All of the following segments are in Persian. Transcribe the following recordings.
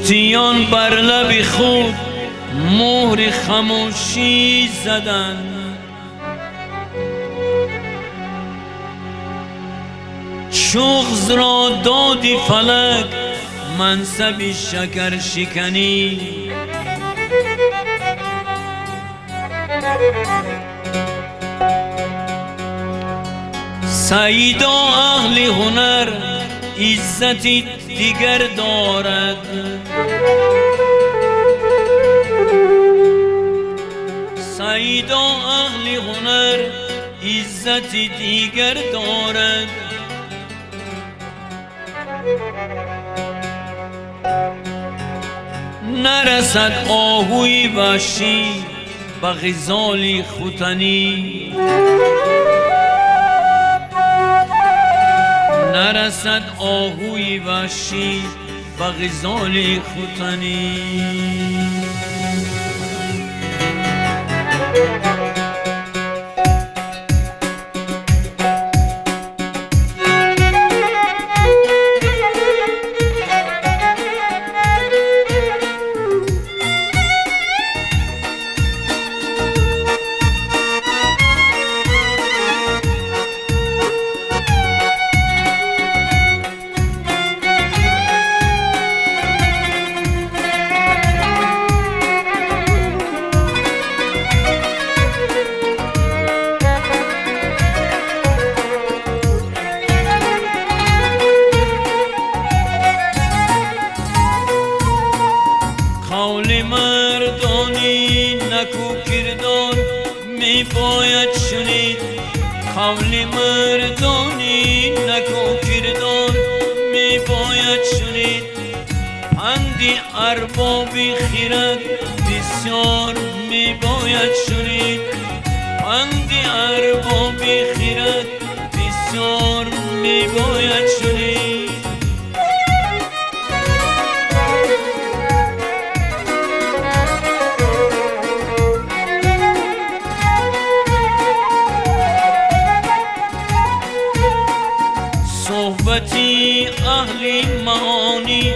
طوطیان بر لب خود مهر خاموشی زدند. شغز را دادی فلک منصب شکر شکنی. سعیدا اهل هنر عزتی دیگر دارد. سعیدا اهل هنر عزتی دیگر دارد. نرسد آهوی وحشی به غزالی ختنی. نرسد آهوی وحشی به غزالی ختنی. قول مردانی نکو کردار می باید شنید. قول مردانی نکو کردار می باید شنید. پندی اربابی خیرد بسیار می باید شنید. پندی اربابی خیرد بسیار می باید شنید. صحبتی اهل معانی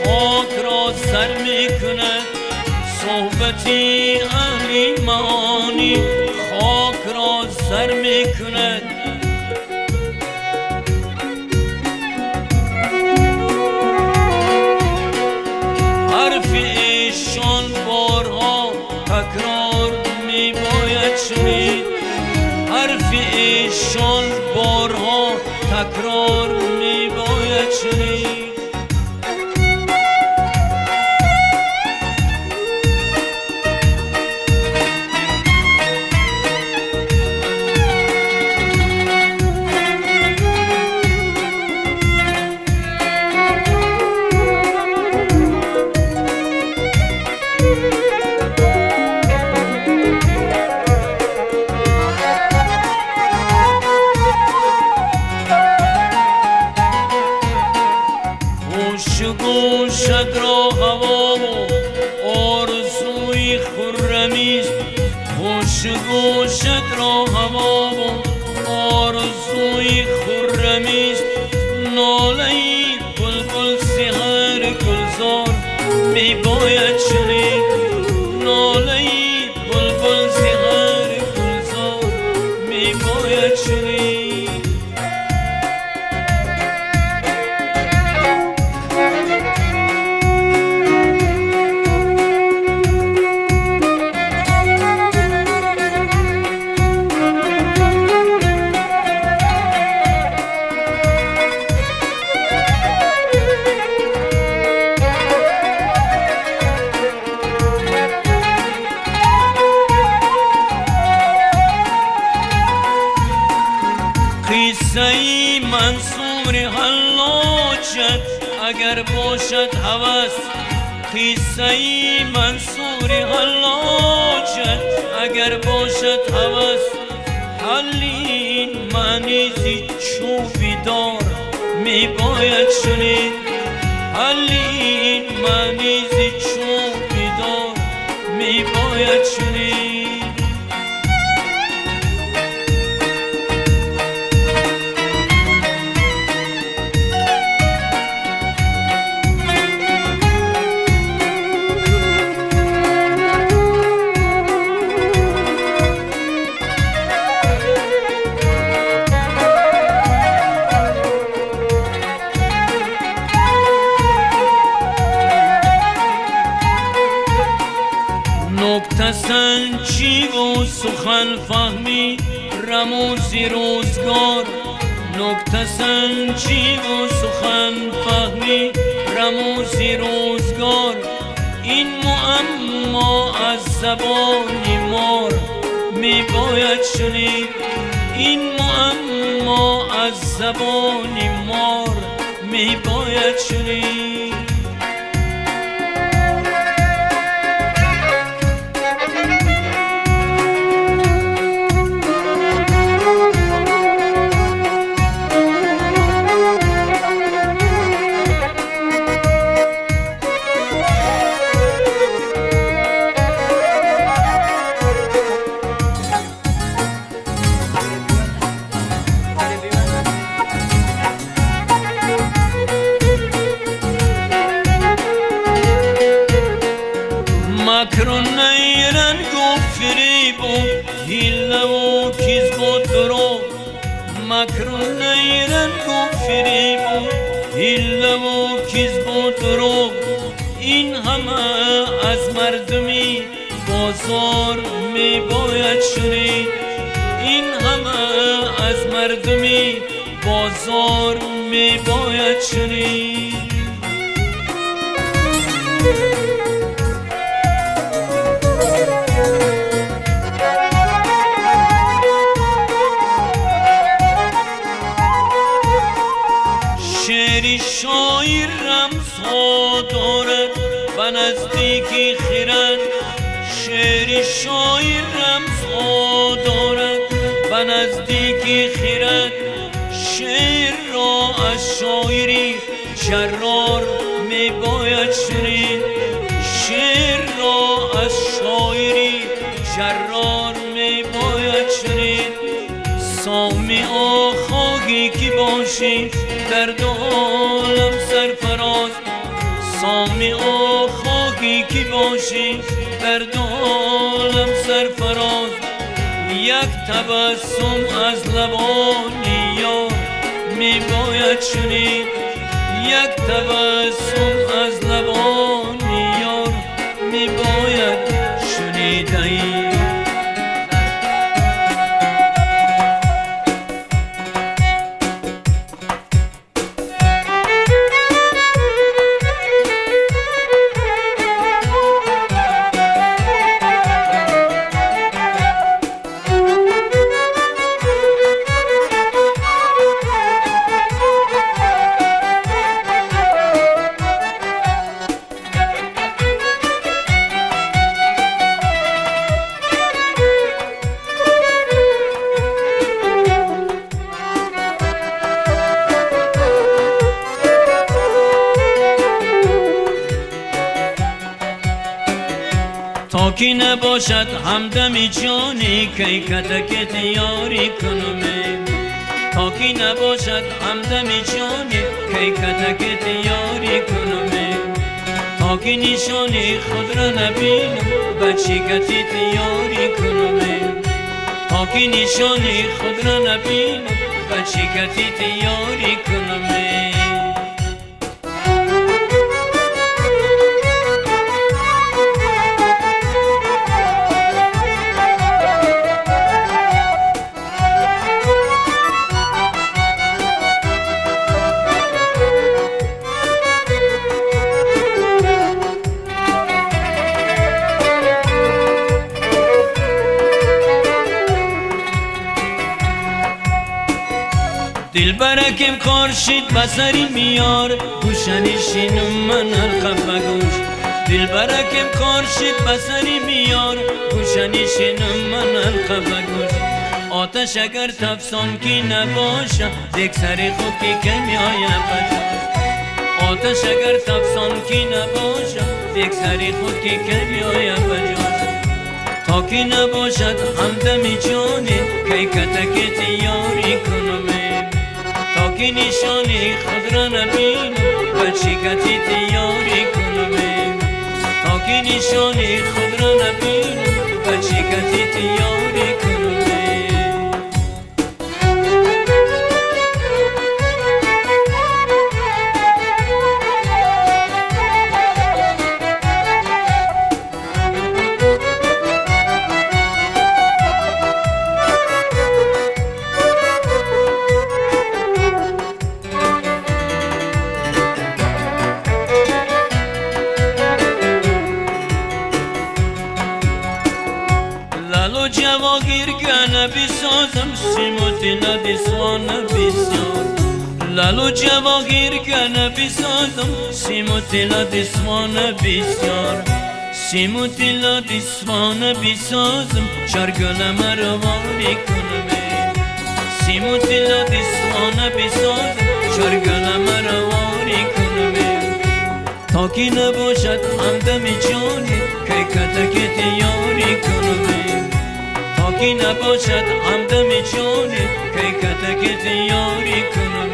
خاک را سر می کند. صحبتی اهل معانی خاک را سر می کند. حرف ایشان بارها تکرار می باید شنید. حرف ایشان بارها تکرار می باید شنید. گوشت را هوا و آرزوی خرمیست. گوشت را هوا و آرزوی خرمیست. ناله بلبل سحر گلزار می باید شنید. ناله بلبل سحر گلزار می باید شنید. قصه منصور حلاجت اگر باشد هوس. قصه منصور حلاجت اگر باشد هوس. حل این معنی چوبی دار می باید شنید. حل این معنی چوبی دار می باید شنید. نکته سنجی و سخن فهمی رموزی روزگار، نکته سنجی و سخن فهمی رموزی روزگار. این معما از زبانی مار می باید شنید، این معما از زبانی مار می باید شنید. مکرون نیرن گفت فریب و هیله و کذب و دروغ، مکرون نیرن گفت فریب و هیله و کذب و دروغ. این همه از مردمی بازار می باید شنید، این همه از مردمی بازار می باید شنید. شعری شاعر رمزها دارد و نزدیکی خیرد، شعری شاعر رمزها دارد و نزدیکی خیرد. شعر را از شاعری شرار می باید شنید، شعر را از شاعری شرار می باید شنید. سامی خواهی که باشی در دو عالم سرفراز، سامی خواهی که باشی در دو عالم سرفراز. یک تبسم از لبان یار می باید شنید، یک تبسم از لبان یار می باید شنید. تا کی نباشد همدمی جانی کی کتکت یاری کنمه، تا کی نباشد همدمی جانی کی کتکت یاری کنمه. تا کی نشانی خود را نبینم بچی کتیت یاری کنمه، تا کی نشانی خود را نبینم بچی کتیت یاری کنمه. دل برکم خورشید بسری میار گوشنشین من القف گوش، دل برکم خورشید بسری میار گوشنشین من القف گوش. آتش اگر تفسان کی نباشه دیگ سر خود کی کمی آیم بجاش، آتش اگر تفسان کی نباشه دیگ سر خود کی کمی آیم بجاش. تا کی نباشد همدمی جانی کی کتکت یاری کنمه، تا کی نشانی خود را نبینم بچی کتیت یاری کنمه، تا کی نشانی خود را نبینم بچی کتیت یاری کنمه. جواگیر گنه بسازم سیموتی لدیسوانه بسیار لالو جواگیر گنه بسازم سیموتی لدیسوانه بسیار سیموتی لدیسوانه بسازم چرگل مرواری کنم سیموتی لدیسوانه بسازم چرگل مرواری کنم تا کی نباشد همدم جانی که کتکت یاری کنم تا کی نباشد همدم جانی که کتکت یاری کنم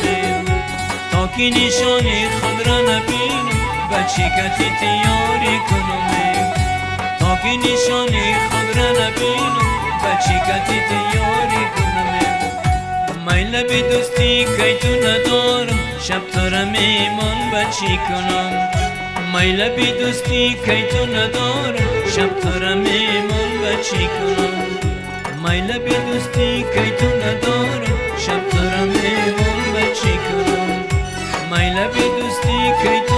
تا کی نشانی خود را نبینم بچی کتت یاری کنم تا کی نشانی خود را نبینم بچی کتت یاری کنم میل بی دوستی که تو ندارم شب تو را میمان بچی کنم میل بی دوستی که تو ندارم شب تو را میمان بچی کنم میل بی دوستی که تو ندارم شب تو را میمان بچی کنم میل بی دوستی که تو